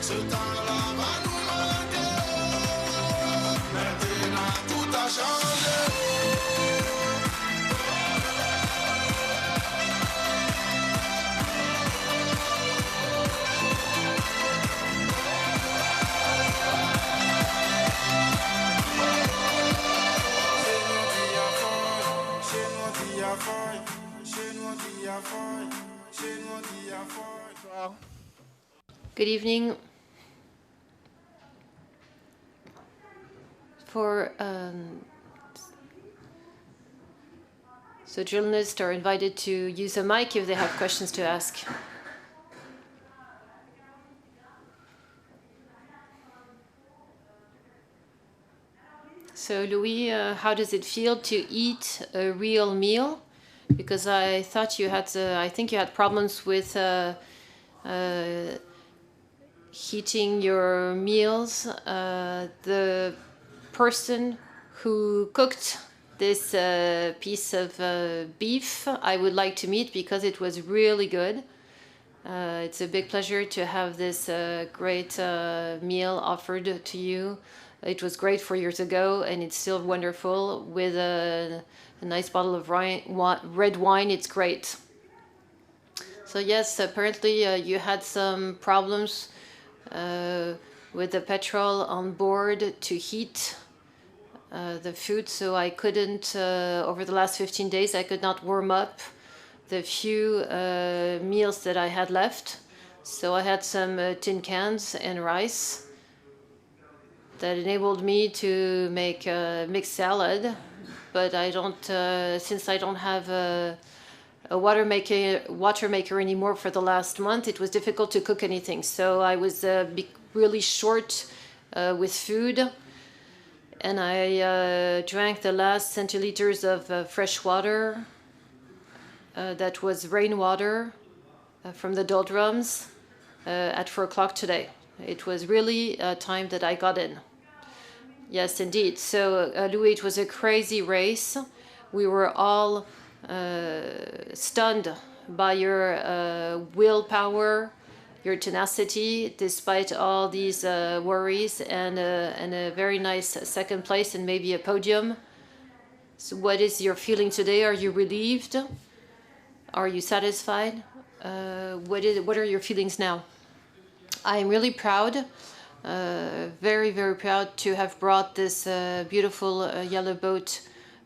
Ce temps-là va nous manquer. Maintenant tout a changé. Good evening. So journalists are invited to use a mic if they have questions to ask. So Louis, how does it feel to eat a real meal? Because I thought you had, I think you had problems with heating your meals. The person who cooked this piece of beef I would like to meet because it was really good. It's a big pleasure to have this great meal offered to you. It was great 4 years ago and it's still wonderful with a nice bottle of red wine. It's great. So yes, apparently you had some problems with the petrol on board to heat the food, so I couldn't, over the last 15 days, I could not warm up the few meals that I had left. So I had some tin cans and rice that enabled me to make a mixed salad, but I don't, since I don't have a water maker anymore for the last month, it was difficult to cook anything. So I was really short with food, and I drank the last centiliters of fresh water that was rainwater from the doldrums at 4 o'clock today. It was really time that I got in. Yes, indeed. So Louis, it was a crazy race. We were all stunned by your willpower, your tenacity, despite all these worries, and a very nice second place and maybe a podium. So what is your feeling today? Are you relieved? Are you satisfied? What are your feelings now? I'm really proud, very, very proud to have brought this beautiful yellow boat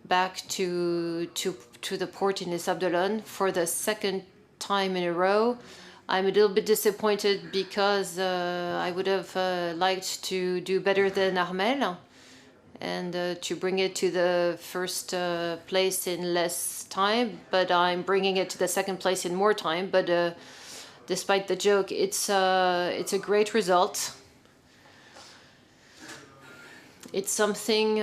back to the port in Les Sables for the second time in a row. I'm a little bit disappointed because I would have liked to do better than Armel and to bring it to the first place in less time, but I'm bringing it to the second place in more time. But despite the joke, it's a great result. It's something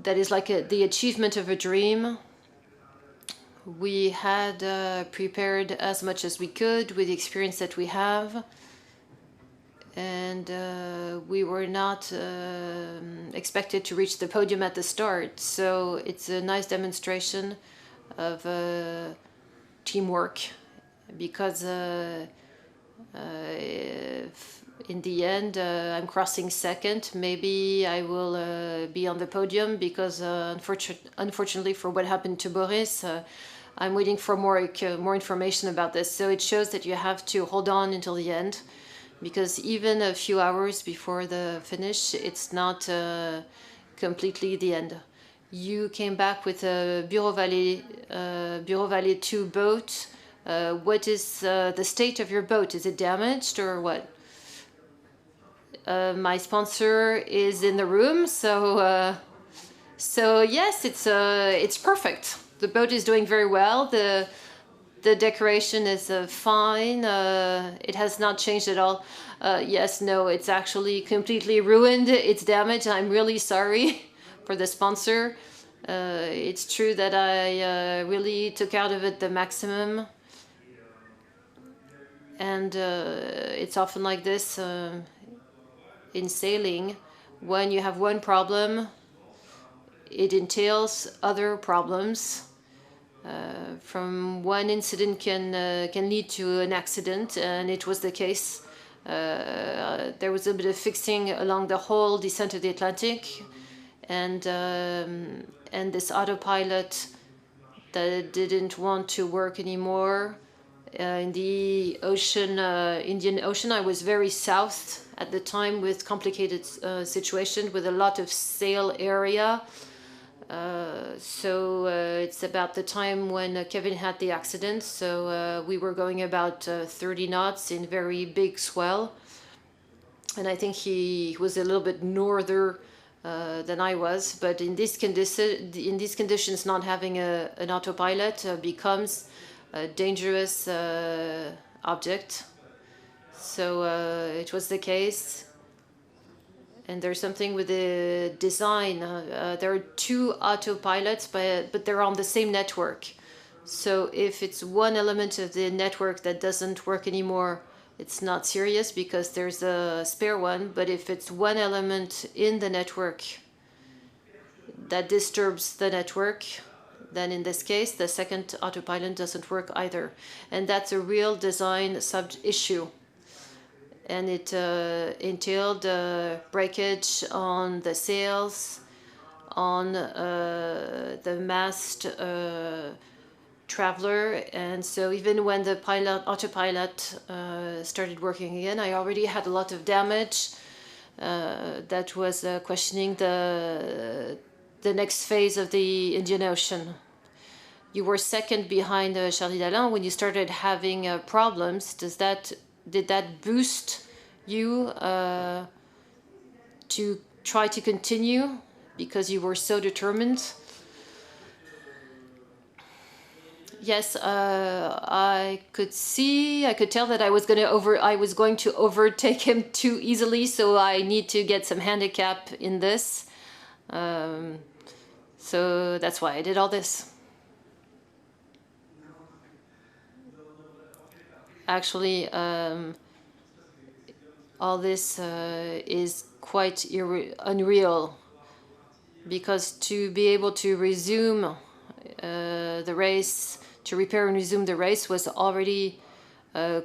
that is like the achievement of a dream. We had prepared as much as we could with the experience that we have, and we were not expected to reach the podium at the start. So it's a nice demonstration of teamwork, because in the end I'm crossing second. Maybe I will be on the podium because unfortunately for what happened to Boris, I'm waiting for more information about this. So it shows that you have to hold on until the end, because even a few hours before the finish, it's not completely the end. You came back with a Bureau Vallée 2 boat. What is the state of your boat? Is it damaged or what? My sponsor is in the room, so yes, it's perfect. The boat is doing very well. The decoration is fine. It has not changed at all. Yes, no, it's actually completely ruined. It's damaged. I'm really sorry for the sponsor. It's true that I really took out of it the maximum. And it's often like this in sailing. When you have one problem, it entails other problems. From one incident can lead to an accident, and it was the case. There was a bit of fixing along the whole descent of the Atlantic, and this autopilot that didn't want to work anymore. In the ocean, Indian Ocean, I was very south at the time with complicated situation with a lot of sail area. So it's about the time when Kevin had the accident. So we were going about 30 knots in very big swell. And I think he was a little bit norther than I was. But in these conditions, not having an autopilot becomes a dangerous object. So it was the case. And there's something with the design. There are two autopilots, but they're on the same network. So if it's one element of the network that doesn't work anymore, it's not serious because there's a spare one. But if it's one element in the network that disturbs the network, then in this case, the second autopilot doesn't work either. And that's a real design sub-issue. And it entailed breakage on the sails, on the mast traveler. And so even when the autopilot started working again, I already had a lot of damage that was questioning the next phase of the Indian Ocean. You were second behind Charlie Dalin. When you started having problems, did that boost you to try to continue because you were so determined? Yes, I could tell that I was going to overtake him too easily, so I need to get some handicap in this. So that's why I did all this. Actually, all this is quite unreal, because to be able to resume the race, to repair and resume the race was already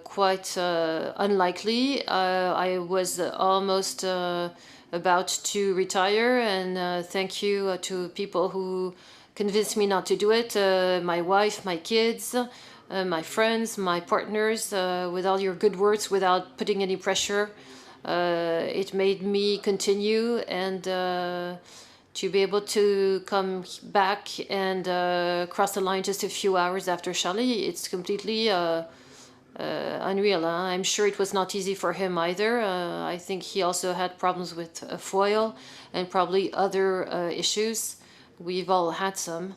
quite unlikely. I was almost about to retire, and thank you to people who convinced me not to do it, my wife, my kids, my friends, my partners, with all your good words without putting any pressure. It made me continue, and to be able to come back and cross the line just a few hours after Charlie, it's completely unreal. I'm sure it was not easy for him either. I think he also had problems with foil and probably other issues. We've all had some.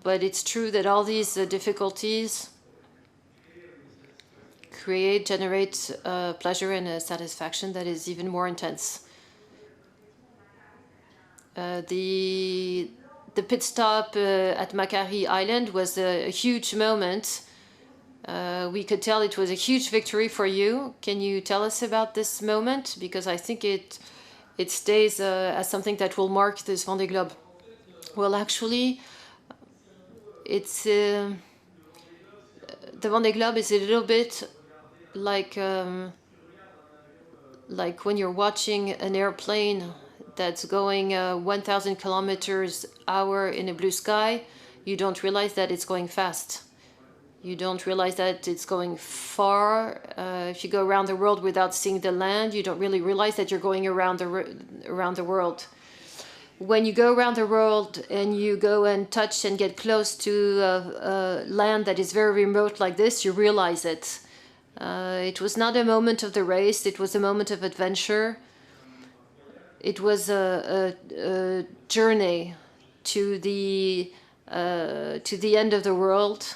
But it's true that all these difficulties generate pleasure and a satisfaction that is even more intense. The pit stop at Macquarie Island was a huge moment. We could tell it was a huge victory for you. Can you tell us about this moment? Because I think it stays as something that will mark this Vendée Globe. Well, actually, it's the Vendée Globe is a little bit like when you're watching an airplane that's going 1,000 kilometers an hour in a blue sky. You don't realize that it's going fast. You don't realize that it's going far. If you go around the world without seeing the land, you don't really realize that you're going around the world. When you go around the world and you go and touch and get close to land that is very remote like this, you realize it. It was not a moment of the race, it was a moment of adventure. It was a journey to the end of the world,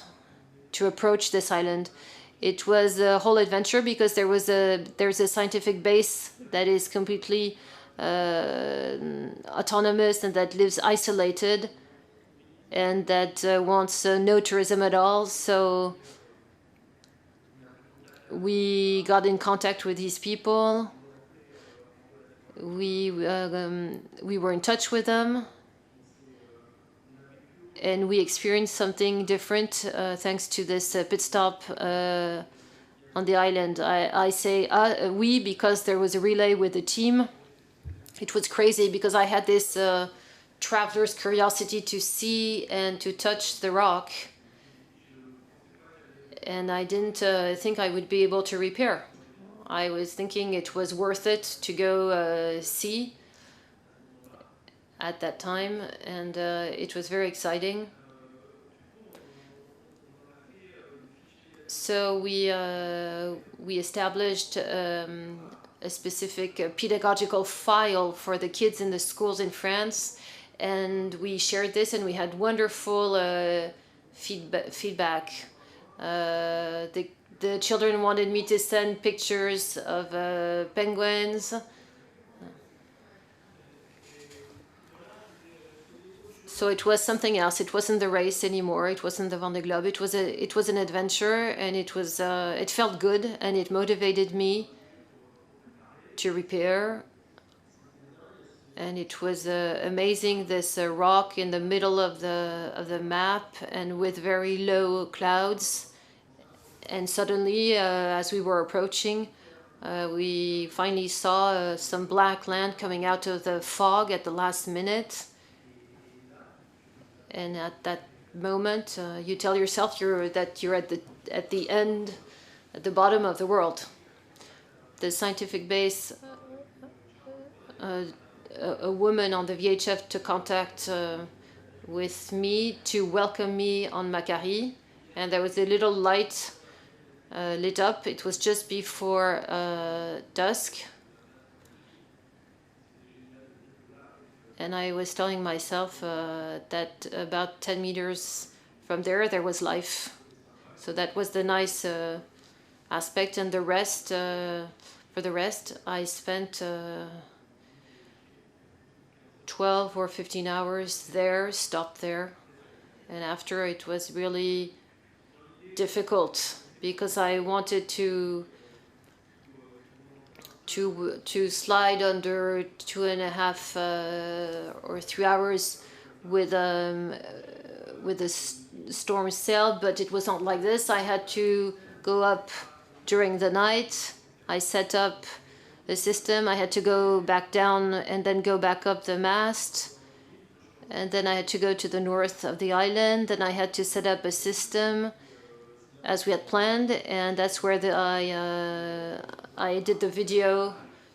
to approach this island. It was a whole adventure because there's a scientific base that is completely autonomous and that lives isolated and that wants no tourism at all. So we got in contact with these people. We were in touch with them, and we experienced something different thanks to this pit stop on the island. I say we because there was a relay with the team. It was crazy because I had this traveler's curiosity to see and to touch the rock, and I didn't think I would be able to repair. I was thinking it was worth it to go see at that time, and it was very exciting. So we established a specific pedagogical file for the kids in the schools in France, and we shared this, and we had wonderful feedback. The children wanted me to send pictures of penguins. So it was something else. It wasn't the race anymore. It wasn't the Vendée Globe. It was an adventure, and it felt good, and it motivated me to repair. And it was amazing, this rock in the middle of the map, and with very low clouds. And suddenly, as we were approaching, we finally saw some black land coming out of the fog at the last minute. And at that moment, you tell yourself that you're at the end, at the bottom of the world. The scientific base, a woman on the VHF took contact with me to welcome me on Macquarie, and there was a little light lit up. It was just before dusk. And I was telling myself that about 10 meters from there was life. So that was the nice aspect. And the rest, for the rest, I spent 12 or 15 hours there, stopped there. And after, it was really difficult because I wanted to slide under 2.5 or 3 hours with a storm sail, but it was not like this. I had to go up during the night. I set up the system. I had to go back down and then go back up the mast. And then I had to go to the north of the island, and I had to set up a system as we had planned, and that's where I did the video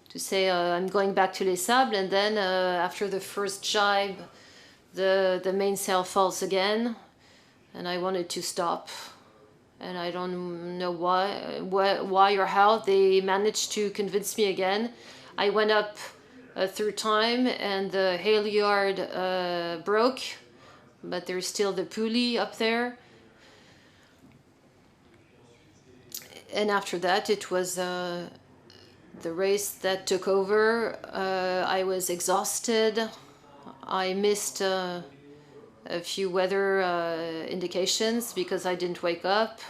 to say I'm going back to Les Sables, and then after the first jibe, the mainsail falls again, and I wanted to stop, and I don't know why or how they managed to convince me again. I went up a third time, and the halyard broke, but there's still the pulley up there. And after that, it was the race that took over. I was exhausted. I missed a few weather indications because I didn't wake up.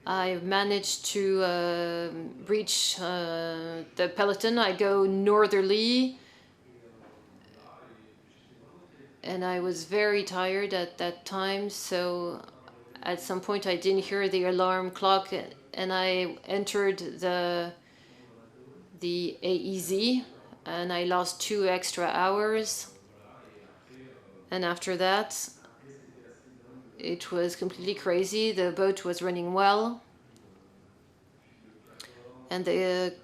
I managed to reach the peloton. I go northerly, and I was very tired at that time, so at some point I didn't hear the alarm clock, and I entered the AEZ, and I lost 2 extra hours. And after that, it was completely crazy. The boat was running well, and the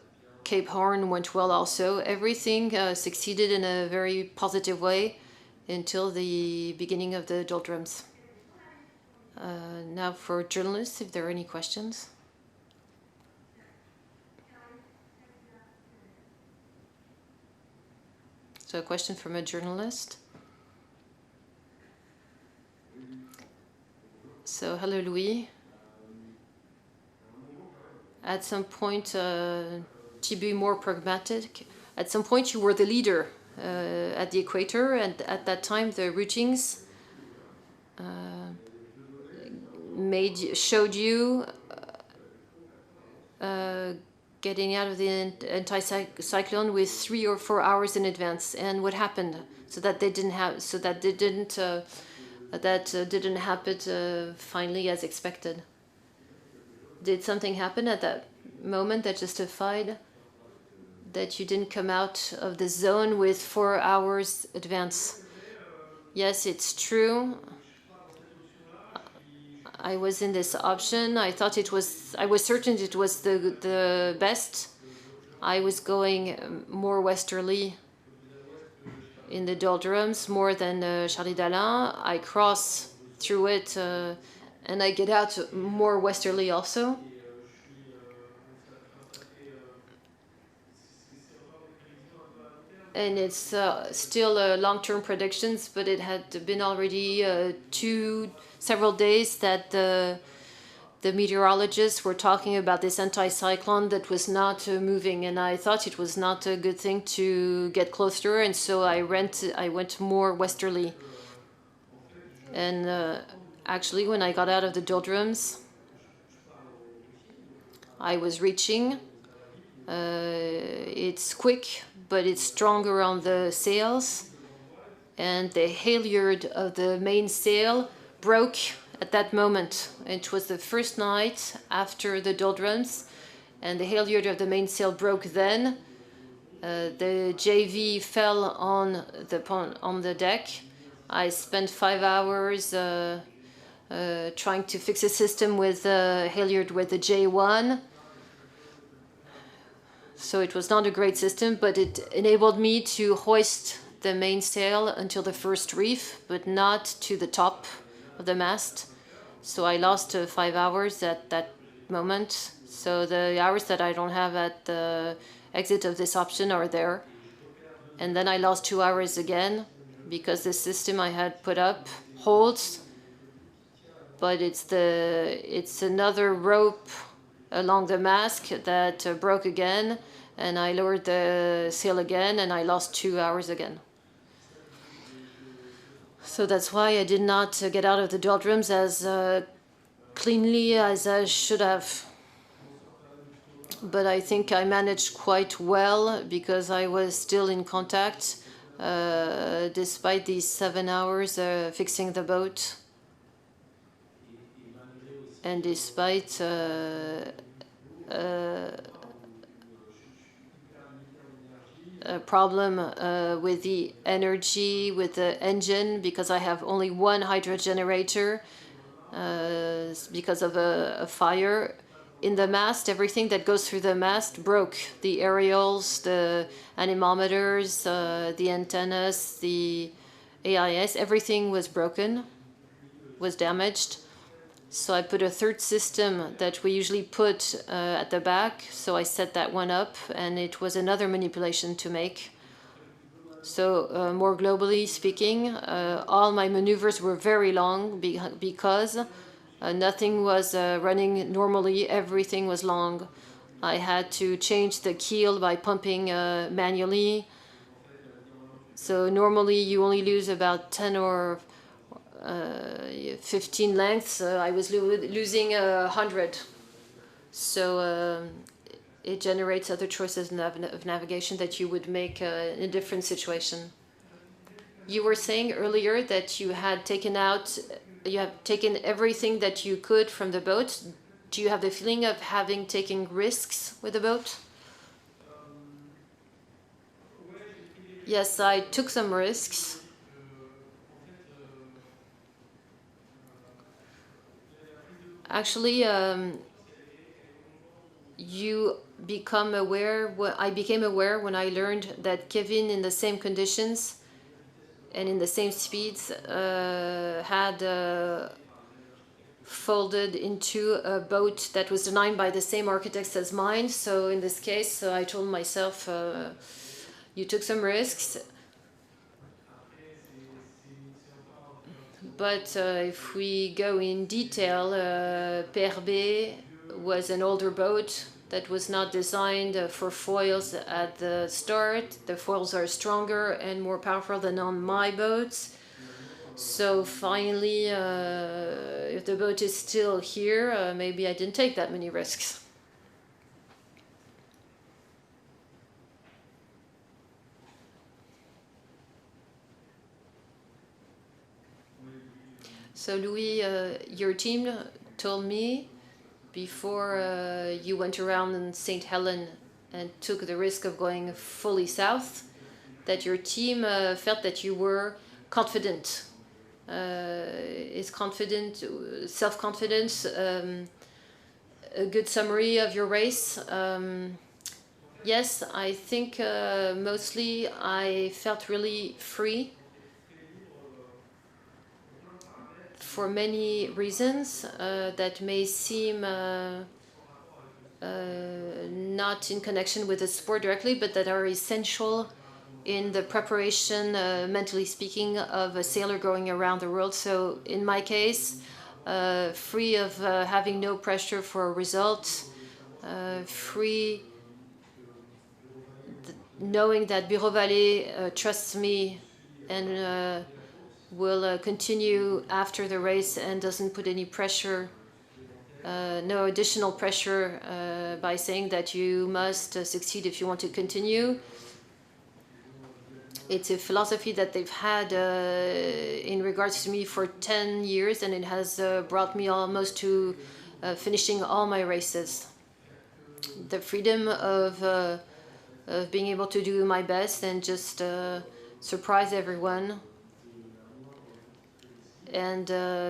Cape Horn went well also. Everything succeeded in a very positive way until the beginning of the doldrums. Now for journalists, if there are any questions. So a question from a journalist. So hello, Louis. At some point, to be more pragmatic, at some point you were the leader at the equator, and at that time the routings showed you getting out of the anticyclone with 3 or 4 hours in advance. And what happened? So that didn't happen finally as expected. Did something happen at that moment that justified that you didn't come out of the zone with 4 hours advance? Yes, it's true. I was in this option. I was certain it was the best. I was going more westerly in the doldrums, more than Charlie Dalin. I cross through it and I get out more westerly also. And it's still long-term predictions, but it had been already several days that the meteorologists were talking about this anticyclone that was not moving, and I thought it was not a good thing to get closer, and so I went more westerly. And actually, when I got out of the doldrums, I was reaching. It's quick, but it's stronger on the sails, and the halyard of the mainsail broke at that moment. It was the first night after the doldrums, and the halyard of the mainsail broke then. The JV fell on the deck. I spent 5 hours trying to fix a system with the halyard with the J1. So it was not a great system, but it enabled me to hoist the mainsail until the first reef, but not to the top of the mast. So I lost 5 hours at that moment. So the hours that I don't have at the exit of this option are there. And then I lost 2 hours again because the system I had put up holds, but it's another rope along the mast that broke again, and I lowered the sail again, and I lost 2 hours again. So that's why I did not get out of the doldrums as cleanly as I should have. But I think I managed quite well because I was still in contact despite these 7 hours fixing the boat. And despite a problem with the energy, with the engine, because I have only one hydro generator because of a fire in the mast. Everything that goes through the mast broke. The aerials, the anemometers, the antennas, the AIS, everything was broken, was damaged. So I put a third system that we usually put at the back. So I set that one up, and it was another manipulation to make. So more globally speaking, all my maneuvers were very long because nothing was running normally. Everything was long. I had to change the keel by pumping manually. So normally you only lose about 10 or 15 lengths. I was losing 100. So it generates other choices of navigation that you would make in a different situation. You were saying earlier that you have taken everything that you could from the boat. Do you have the feeling of having taken risks with the boat? Yes, I took some risks. Actually, you become aware. I became aware when I learned that Kevin, in the same conditions and in the same speeds, had folded into a boat that was designed by the same architects as mine. So in this case, I told myself, you took some risks. But if we go in detail, PRB was an older boat that was not designed for foils at the start. The foils are stronger and more powerful than on my boats. So finally, if the boat is still here, maybe I didn't take that many risks. So Louis, your team told me before you went around in St. Helen and took the risk of going fully south, that your team felt that you were confident. Is confident, self-confidence, a good summary of your race? Yes, I think mostly I felt really free for many reasons that may seem not in connection with the sport directly, but that are essential in the preparation, mentally speaking, of a sailor going around the world. So in my case, free of having no pressure for a result, free knowing that Bureau Vallée trusts me and will continue after the race and doesn't put any pressure, no additional pressure by saying that you must succeed if you want to continue. It's a philosophy that they've had in regards to me for 10 years, and it has brought me almost to finishing all my races. The freedom of being able to do my best and just surprise everyone and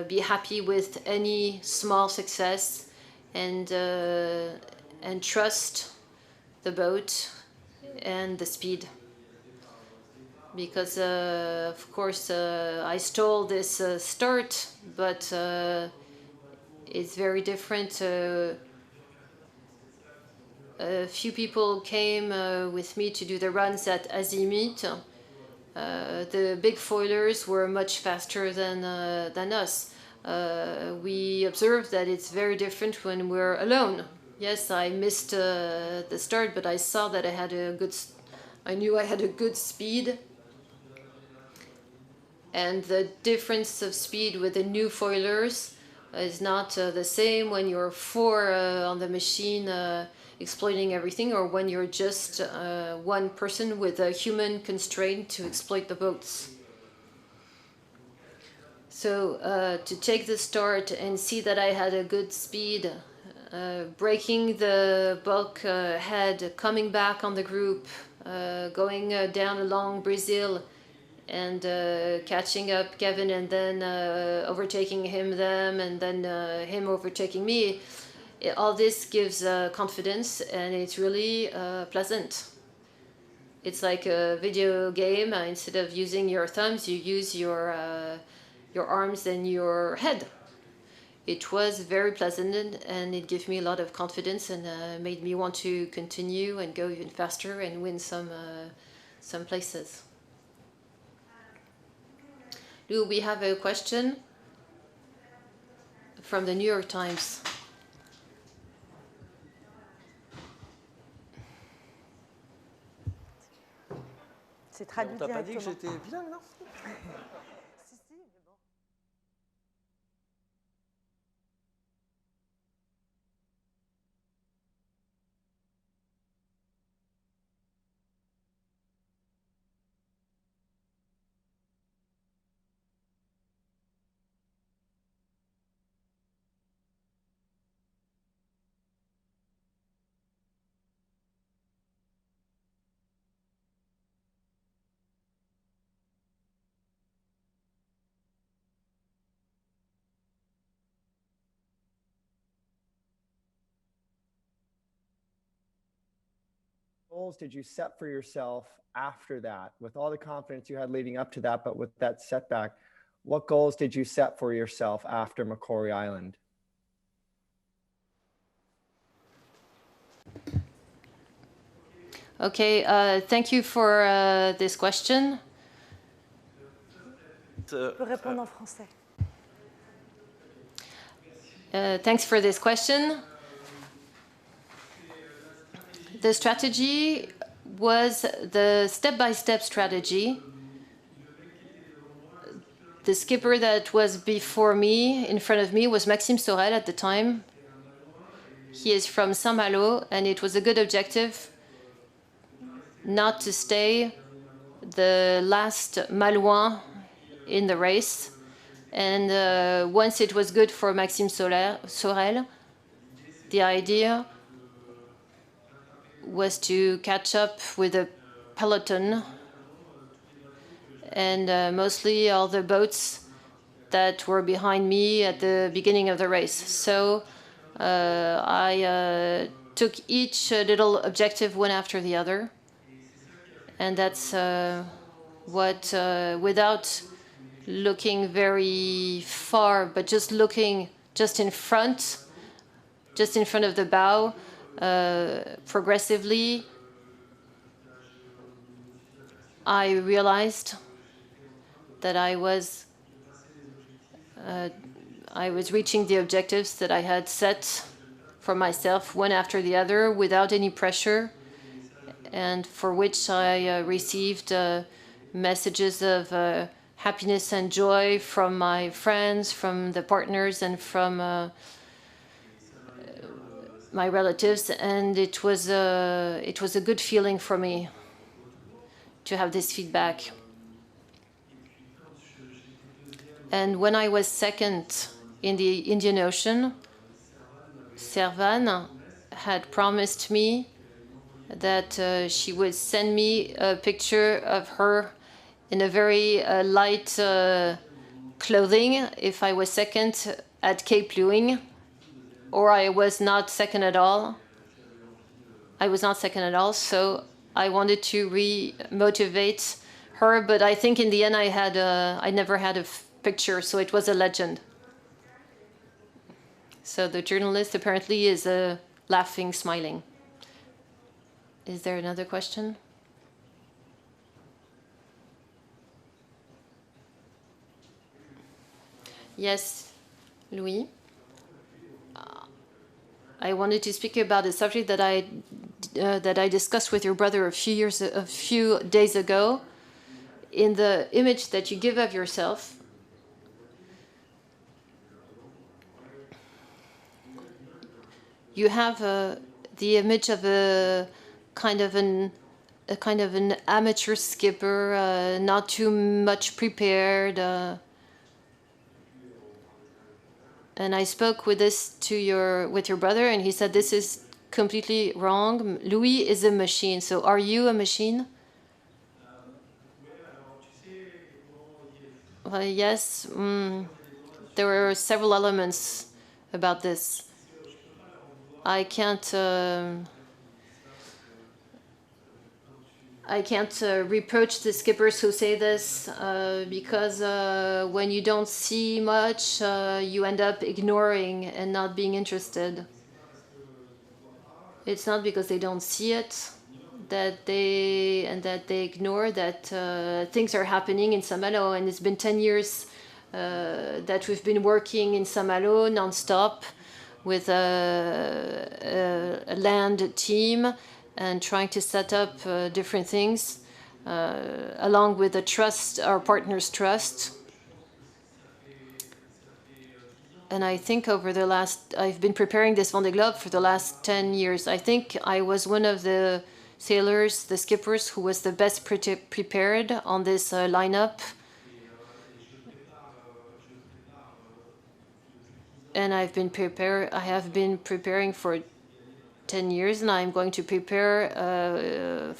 be happy with any small success and trust the boat and the speed. Because of course I stole this start, but it's very different. A few people came with me to do the runs at Azimut. The big foilers were much faster than us. We observed that it's very different when we're alone. Yes, I missed the start, but I saw that I knew I had a good speed. And the difference of speed with the new foilers is not the same when you're four on the machine exploiting everything, or when you're just one person with a human constraint to exploit the boats. So to take the start and see that I had a good speed, breaking the bulk head, coming back on the group, going down along Brazil, and catching up Kevin, and then overtaking them, and then him overtaking me. All this gives confidence, and it's really pleasant. It's like a video game. Instead of using your thumbs, you use your arms and your head. It was very pleasant, and it gave me a lot of confidence, and made me want to continue and go even faster and win some places. Do we have a question from the New York Times? C'est traduit On t'a pas dit que directement. j'étais bilingue, non? Si, si, mais bon. Goals did you set for yourself after that, with all the confidence you had leading up to that, but with that setback? What goals did you set for yourself after Macquarie Island? Okay, thank you for this question. Je peux répondre en français. Thanks for this question. The strategy was the step-by-step strategy. The skipper that was before me, in front of me, was Maxime Sorel at the time. He is from Saint-Malo, and it was a good objective not to stay the last Malouin in the race. And once it was good for Maxime Sorel, the idea was to catch up with a peloton and mostly all the boats that were behind me at the beginning of the race. So I took each little objective one after the other. And that's what, without looking very far, but just looking just in front of the bow, progressively, I realized that I was reaching the objectives that I had set for myself one after the other without any pressure, and for which I received messages of happiness and joy from my friends, from the partners, and from my relatives, and it was a good feeling for me to have this feedback. And when I was second in the Indian Ocean, Servan had promised me that she would send me a picture of her in a very light clothing if I was second at Cape Lewing, or I was not second at all. I was not second at all, so I wanted to re-motivate her, but I think in the end I never had a picture, so it was a legend. So the journalist apparently is laughing, smiling. Is there another question? Yes, Louis. I wanted to speak about a subject that I discussed with your brother a few days ago. In the image that you give of yourself, you have the image of a kind of an amateur skipper, not too much prepared. And I spoke with your brother, and he said this is completely wrong. Louis is a machine. So are you a machine? Yes. There were several elements about this. I can't reproach the skippers who say this because when you don't see much, you end up ignoring and not being interested. It's not because they don't see it that they ignore that things are happening in Saint-Malo, and it's been 10 years that we've been working in Saint-Malo non-stop with a land team and trying to set up different things along with the trust, our partners' trust. And I think I've been preparing this Vendée Globe for the last 10 years. I think I was one of the sailors, the skippers, who was the best prepared on this lineup. And I have been preparing for 10 years, and I'm going to prepare in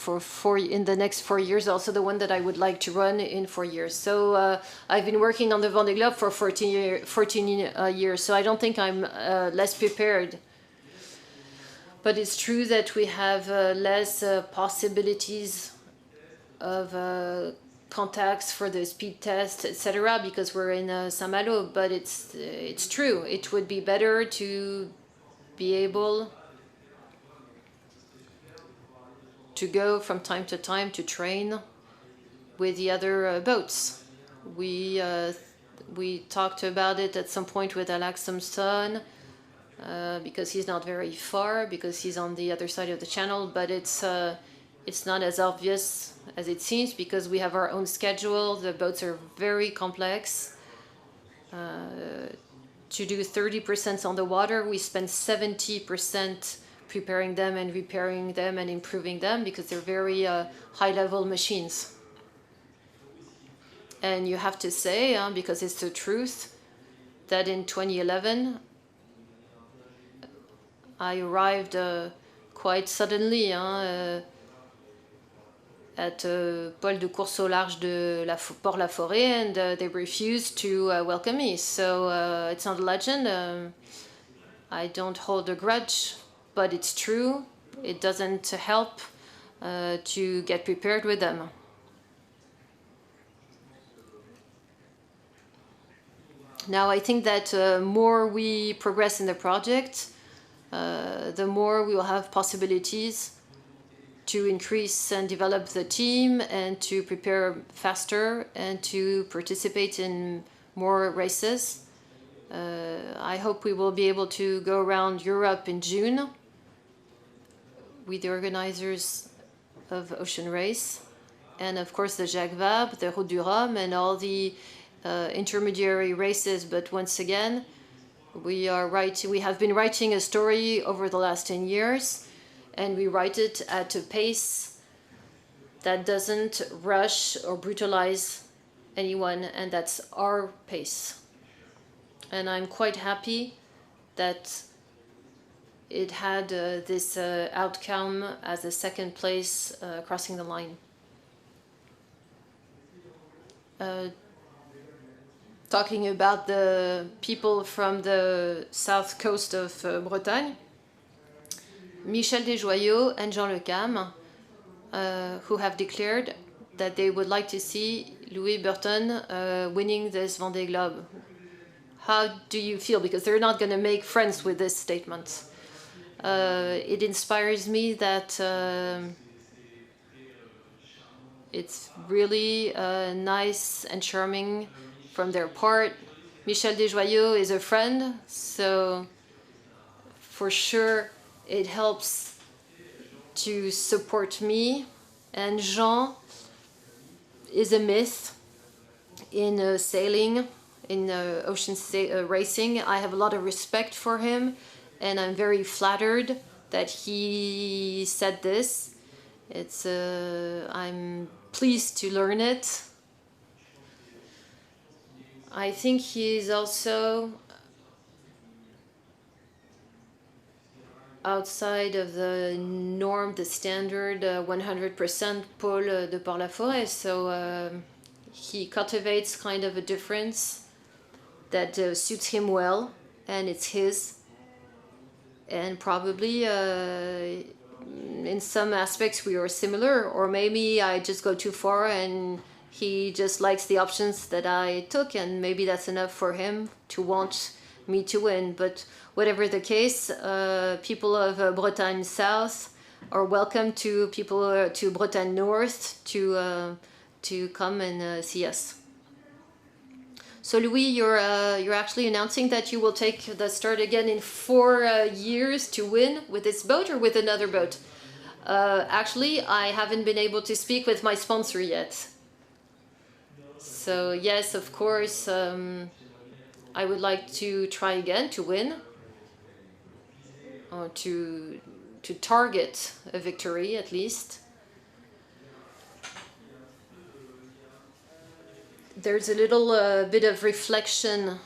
the next 4 years, also the one that I would like to run in 4 years. So I've been working on the Vendée Globe for 14 years, so I don't think I'm less prepared. But it's true that we have less possibilities of contacts for the speed test, etc., because we're in Saint-Malo. But it's true. It would be better to be able to go from time to time to train with the other boats. We talked about it at some point with Alaxam's son because he's not very far, because he's on the other side of the channel, but it's not as obvious as it seems because we have our own schedule. The boats are very complex. To do 30% on the water, we spend 70% preparing them and repairing them and improving them because they're very high-level machines. And you have to say, because it's the truth, that in 2011, I arrived quite suddenly at Paul de Course au Large de Port-la-Forêt, and they refused to welcome me. So it's not a legend. I don't hold a grudge, but it's true. It doesn't help to get prepared with them. Now, I think that more we progress in the project, the more we will have possibilities to increase and develop the team and to prepare faster and to participate in more races. I hope we will be able to go around Europe in June with the organizers of Ocean Race, and of course the Jacques Vabre, the Route du Rhum, and all the intermediary races. But once again, we have been writing a story over the last 10 years, and we write it at a pace that doesn't rush or brutalize anyone, and that's our pace. And I'm quite happy that it had this outcome as a second place crossing the line. Talking about the people from the south coast of Bretagne, Michel Desjoyaux and Jean Le Cam, who have declared that they would like to see Louis Burton winning this Vendée Globe. How do you feel? Because they're not going to make friends with this statement. It inspires me that it's really nice and charming from their part. Michel Desjoyaux is a friend, so for sure it helps to support me. And Jean is a myth in sailing, in ocean racing. I have a lot of respect for him, and I'm very flattered that he said this. I'm pleased to learn it. I think he is also outside of the norm, the standard 100% Paul de Port-la-Forêt. So he cultivates kind of a difference that suits him well, and it's his. And probably in some aspects we are similar, or maybe I just go too far and he just likes the options that I took, and maybe that's enough for him to want me to win. But whatever the case, people of Bretagne South are welcome to people to Bretagne North to come and see us. So Louis, you're actually announcing that you will take the start again in 4 years to win with this boat or with another boat? Actually, I haven't been able to speak with my sponsor yet. So yes, of course, I would like to try again to win, or to target a victory at least. There's a little bit of reflection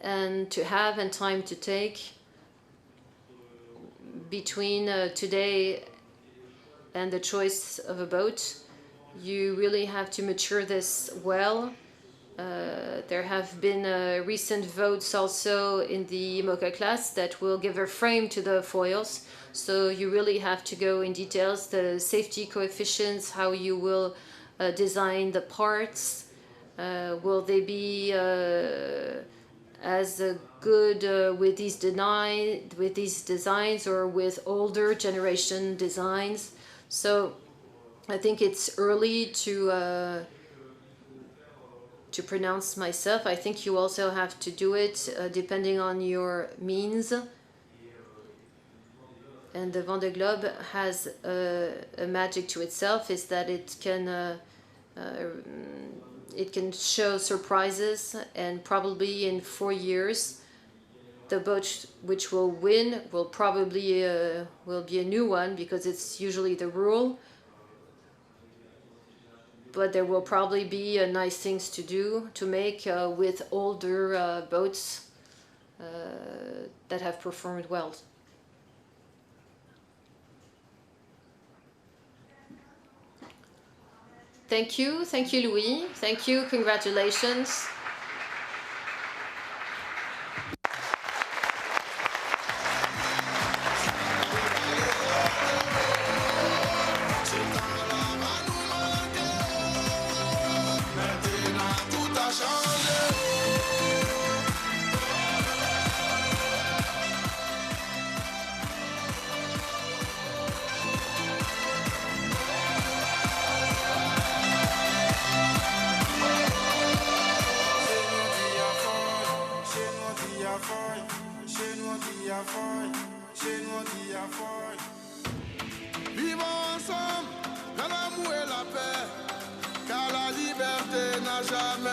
and to have and time to take between today and the choice of a boat. You really have to mature this well. There have been recent votes also in the IMOCA class that will give a frame to the foils. So you really have to go in details, the safety coefficients, how you will design the parts. Will they be as good with these designs or with older generation designs? So I think it's early to pronounce myself. I think you also have to do it depending on your means. And the Vendée Globe has a magic to itself, is that it can show surprises, and probably in 4 years the boat which will win will probably will be a new one, because it's usually the rule. but there will probably be nice things to do to make with older boats that have performed well. Thank you, Louis. Thank you, congratulations. Vivons ensemble dans l'amour et la paix, car la liberté n'a jamais